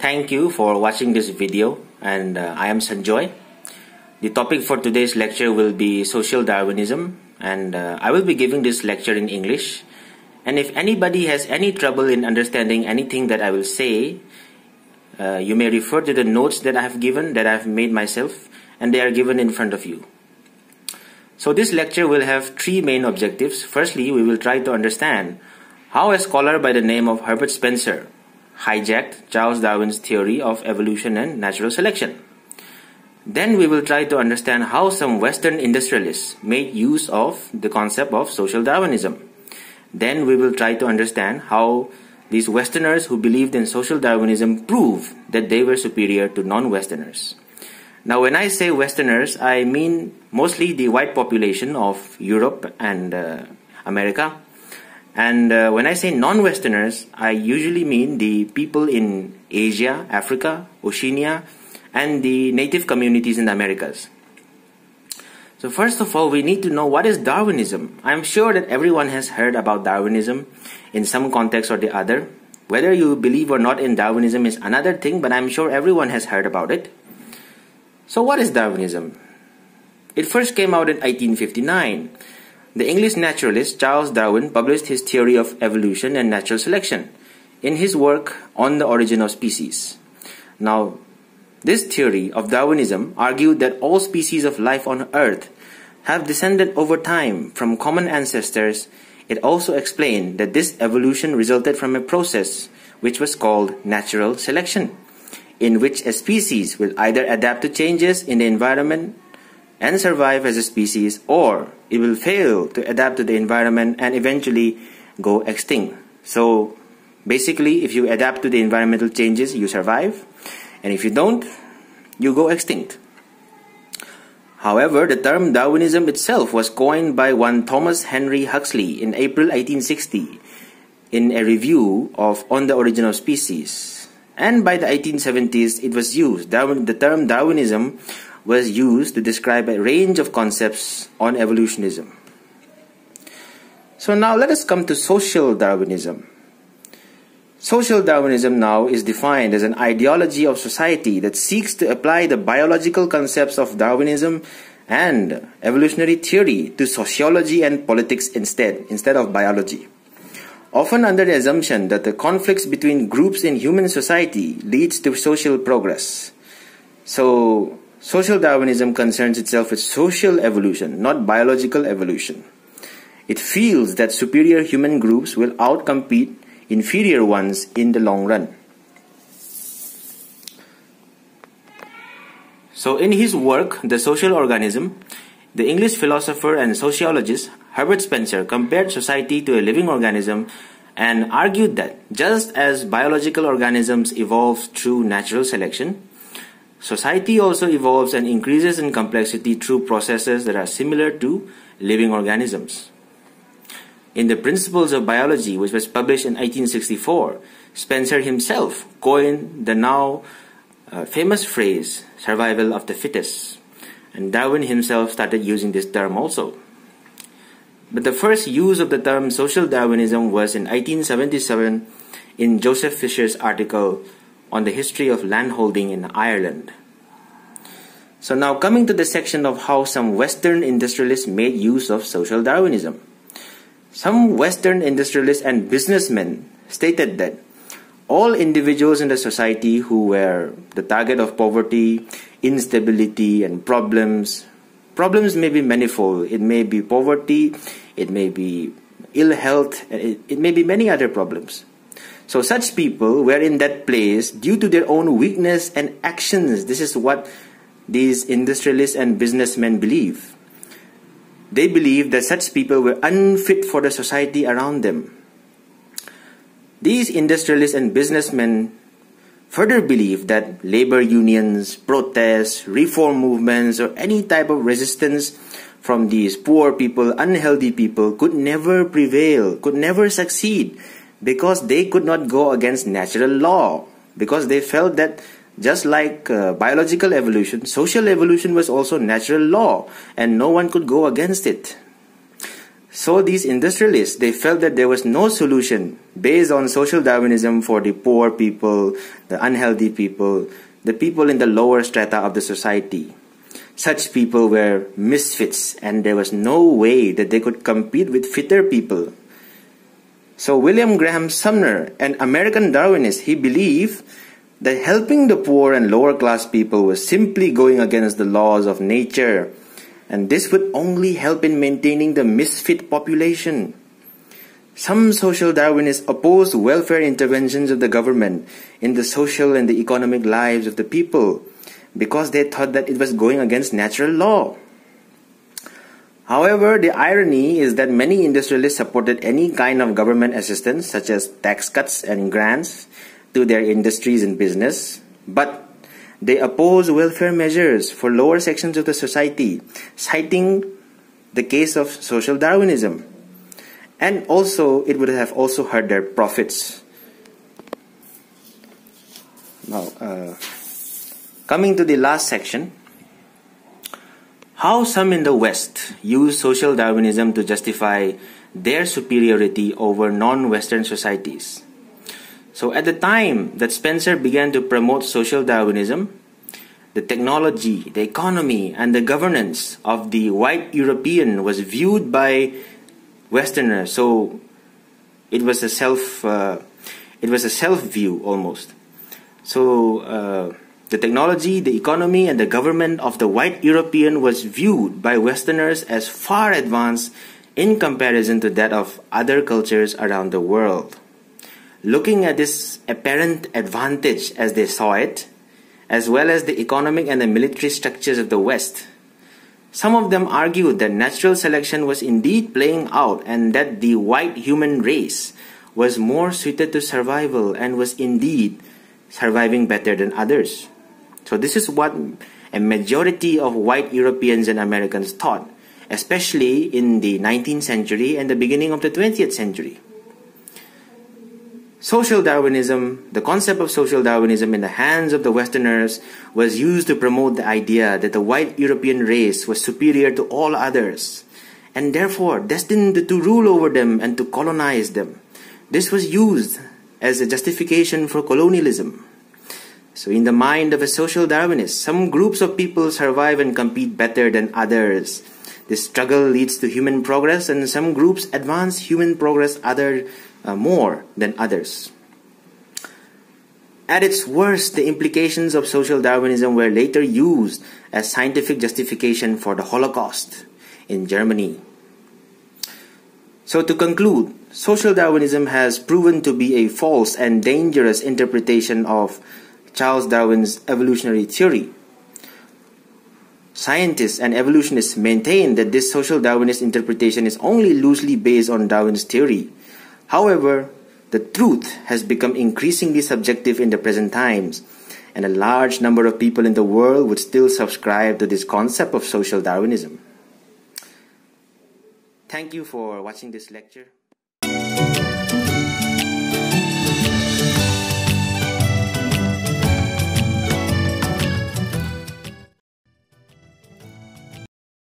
Thank you for watching this video, and I am Sanjoy. The topic for today's lecture will be Social Darwinism, and I will be giving this lecture in English. And if anybody has any trouble in understanding anything that I will say, you may refer to the notes that I have given, that I have made myself, and they are given in front of you. So this lecture will have three main objectives. Firstly, we will try to understand how a scholar by the name of Herbert Spencer hijacked Charles Darwin's theory of evolution and natural selection. Then we will try to understand how some Western industrialists made use of the concept of social Darwinism. Then we will try to understand how these Westerners who believed in social Darwinism proved that they were superior to non-Westerners. Now, when I say Westerners, I mean mostly the white population of Europe and America. And when I say non-Westerners, I usually mean the people in Asia, Africa, Oceania, and the native communities in the Americas. So first of all, we need to know what is Darwinism. I'm sure that everyone has heard about Darwinism in some context or the other. Whether you believe or not in Darwinism is another thing, but I'm sure everyone has heard about it. So what is Darwinism? It first came out in 1859. The English naturalist Charles Darwin published his theory of evolution and natural selection in his work On the Origin of Species. Now, this theory of Darwinism argued that all species of life on Earth have descended over time from common ancestors. It also explained that this evolution resulted from a process which was called natural selection, in which a species will either adapt to changes in the environment and survive as a species, or it will fail to adapt to the environment and eventually go extinct. So basically, if you adapt to the environmental changes, you survive, and if you don't, you go extinct. However, the term Darwinism itself was coined by one Thomas Henry Huxley in April 1860 in a review of On the Origin of Species. And by the 1870s, it was used. The term Darwinism was used to describe a range of concepts on evolutionism. So now let us come to Social Darwinism. Social Darwinism now is defined as an ideology of society that seeks to apply the biological concepts of Darwinism and evolutionary theory to sociology and politics instead of biology, often under the assumption that the conflicts between groups in human society leads to social progress. So Social Darwinism concerns itself with social evolution, not biological evolution. It feels that superior human groups will outcompete inferior ones in the long run. So in his work, The Social Organism, the English philosopher and sociologist Herbert Spencer compared society to a living organism and argued that just as biological organisms evolve through natural selection, society also evolves and increases in complexity through processes that are similar to living organisms. In The Principles of Biology, which was published in 1864, Spencer himself coined the now famous phrase, survival of the fittest. And Darwin himself started using this term also. But the first use of the term social Darwinism was in 1877 in Joseph Fisher's article on the history of landholding in Ireland. So now coming to the section of how some Western industrialists made use of social Darwinism. Some Western industrialists and businessmen stated that all individuals in the society who were the target of poverty, instability, and problems may be manifold. It may be poverty, it may be ill health, it may be many other problems. So such people were in that place due to their own weakness and actions. This is what these industrialists and businessmen believe. They believe that such people were unfit for the society around them. These industrialists and businessmen further believe that labor unions, protests, reform movements, or any type of resistance from these poor people, unhealthy people could never prevail, could never succeed, because they could not go against natural law, because they felt that just like biological evolution, social evolution was also natural law, and no one could go against it. So these industrialists, they felt that there was no solution based on social Darwinism for the poor people, the unhealthy people, the people in the lower strata of the society. Such people were misfits, and there was no way that they could compete with fitter people. So William Graham Sumner, an American Darwinist, he believed that helping the poor and lower class people was simply going against the laws of nature, and this would only help in maintaining the misfit population. Some social Darwinists opposed welfare interventions of the government in the social and the economic lives of the people because they thought that it was going against natural law. However, the irony is that many industrialists supported any kind of government assistance, such as tax cuts and grants to their industries and business, but they opposed welfare measures for lower sections of the society, citing the case of social Darwinism. And also, it would have also hurt their profits. Now, coming to the last section, how some in the West use social Darwinism to justify their superiority over non-Western societies. So at the time that Spencer began to promote social Darwinism, the technology, the economy, and the governance of the white European was viewed by Westerners. So it was a self view almost. So the technology, the economy, and the government of the white European was viewed by Westerners as far advanced in comparison to that of other cultures around the world. Looking at this apparent advantage as they saw it, as well as the economic and the military structures of the West, some of them argued that natural selection was indeed playing out and that the white human race was more suited to survival and was indeed surviving better than others. So this is what a majority of white Europeans and Americans thought, especially in the 19th century and the beginning of the 20th century. Social Darwinism, the concept of social Darwinism in the hands of the Westerners was used to promote the idea that the white European race was superior to all others and therefore destined to rule over them and to colonize them. This was used as a justification for colonialism. So in the mind of a social Darwinist, some groups of people survive and compete better than others. This struggle leads to human progress, and some groups advance human progress more than others. At its worst, the implications of social Darwinism were later used as scientific justification for the Holocaust in Germany. So to conclude, social Darwinism has proven to be a false and dangerous interpretation of Charles Darwin's evolutionary theory. Scientists and evolutionists maintain that this social Darwinist interpretation is only loosely based on Darwin's theory. However, the truth has become increasingly subjective in the present times, and a large number of people in the world would still subscribe to this concept of social Darwinism. Thank you for watching this lecture.